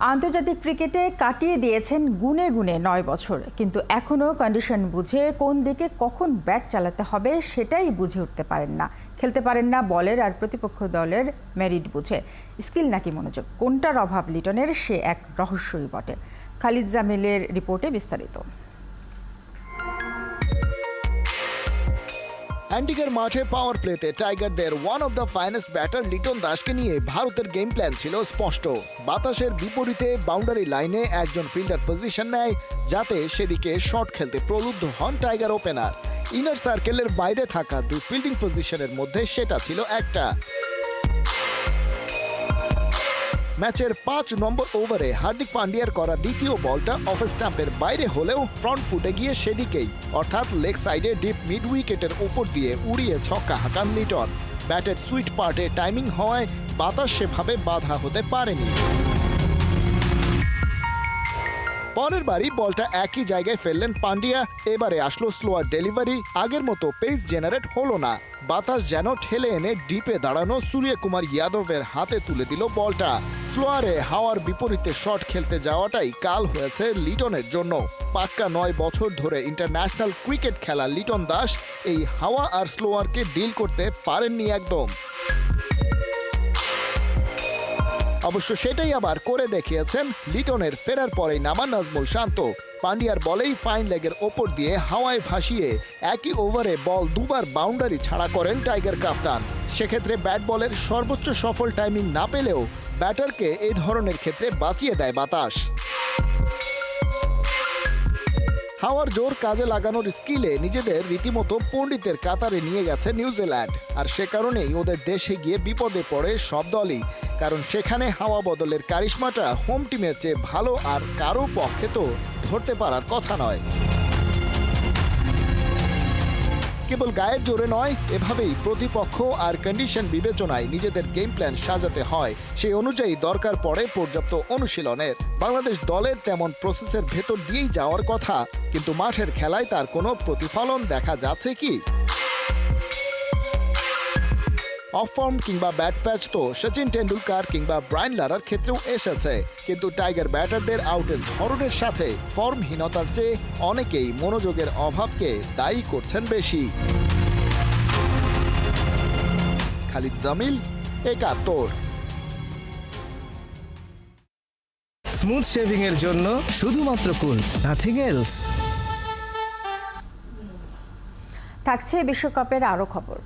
আন্তর্জাতিক ক্রিকেটে কাটিয়ে দিয়েছেন গুনে গুনে ৯ বছর, কিন্তু এখনও কন্ডিশন বুঝে কোন দিকে কখন ব্যাট চালাতে হবে সেটাই বুঝে উঠতে পারেন না। খেলতে পারেন না বলের আর প্রতিপক্ষ দলের মেরিট বুঝে। স্কিল নাকি মনোযোগ, কোনটার অভাব লিটনের সে এক রহস্যই বটে। খালিদ জামিলের রিপোর্টে বিস্তারিত। অ্যান্টিগার মাঠে পাওয়ার প্লেতে টাইগারদের one of the finest batter Liton দাসকে নিয়ে ভারতের গেম প্ল্যান ছিল স্পষ্ট। বাতাসের বিপরীতে বাউন্ডারি লাইনে একজন ফিল্ডার পজিশন নেয়, যাতে সেদিকে শট খেলতে প্রলুব্ধ হন টাইগার ওপেনার। ইনার সার্কেলের বাইরে থাকা দুই ফিল্ডিং পজিশনের মধ্যে সেটা ছিল একটা। ম্যাচের ৫ নম্বর ওভারে হার্দিক পান্ডিয়ার করা দ্বিতীয় বলটা অফ স্টাম্পের বাইরে হলেও ফ্রন্ট ফুটে গিয়ে সেদিকেই, অর্থাৎ লেগ সাইডে ডিপ মিড উইকেটের উপর দিয়ে উড়িয়ে ছক্কা হাঁকান লিটন। ব্যাটের সুইট পার্টে টাইমিং হওয়ায় বাতাস সেভাবে বাধা হতে পারেনি। পরের বারই বলটা একই জায়গায় ফেললেন পান্ডিয়া। এবারে আসলো স্লোয়ার ডেলিভারি, আগের মতো পেস জেনারেট হলো না। বাতাস যেন ঠেলে এনে ডিপে দাঁড়ানো সূর্যকুমার যাদবের হাতে তুলে দিল বলটা। স্লোয়ারে হাওয়ার বিপরীতে শট খেলতে যাওয়াটাই কাল হয়েছে লিটনের জন্য। পাক্কা ৯ বছর ধরে ইন্টারন্যাশনাল ক্রিকেট খেলা লিটন দাস এই হাওয়া আর স্লোয়ারকে ডিল করতে পারেননি একদম। অবশ্য সেটাই আবার করে দেখিয়েছেন লিটনের ফেরার পরেই নামা নাজমুল শান্ত। পান্ডিয়ার বলেই ফাইন লেগের ওপর দিয়ে হাওয়ায় ভাসিয়ে একই ওভারে বল দুবার বাউন্ডারি ছাড়া করেন টাইগার কাপ্তান। সেক্ষেত্রে ব্যাট বলের সর্বোচ্চ সফল টাইমিং না পেলেও ব্যাটারকে এই ধরনের ক্ষেত্রে বাঁচিয়ে দেয় বাতাস। হাওয়ার জোর কাজে লাগানোর স্কিলে নিজেদের রীতিমতো পণ্ডিতের কাতারে নিয়ে গেছে নিউজিল্যান্ড। আর সে কারণেই ওদের দেশে গিয়ে বিপদে পড়ে সব দলই, কারণ সেখানে হাওয়া বদলের কারিশমাটা হোম টিমের চেয়ে ভালো আর কারো পক্ষে তো ধরতে পারার কথা নয়। কেবল গায়ের জোরে নয়, এভাবেই প্রতিপক্ষ আর কন্ডিশন বিবেচনায় নিজেদের গেম প্ল্যান সাজাতে হয়। সেই অনুযায়ী দরকার পড়ে পর্যাপ্ত অনুশীলনের। বাংলাদেশ দলের তেমন প্রসেসের ভেতর দিয়েই যাওয়ার কথা, কিন্তু মাঠের খেলায় তার কোনো প্রতিফলন দেখা যাচ্ছে কি? অফ ফর্ম কিংবা ব্যাট প্যাচ তো সচিন টেন্ডুলকার কিংবা ব্রায়ান লারার ক্ষেত্রেও এসেছে, কিন্তু টাইগার ব্যাটারদের আউটের ধরনের সাথে ফর্মহীনতার চেয়ে অনেকেই মনোযোগের অভাবকে দায়ী করছেন বেশি। খালিদ জামিল, ৭১। স্মুথ শেভিং এর জন্য শুধুমাত্র কুল, নাথিং এলস। থাকছে বিশ্বকাপের আরও খবর।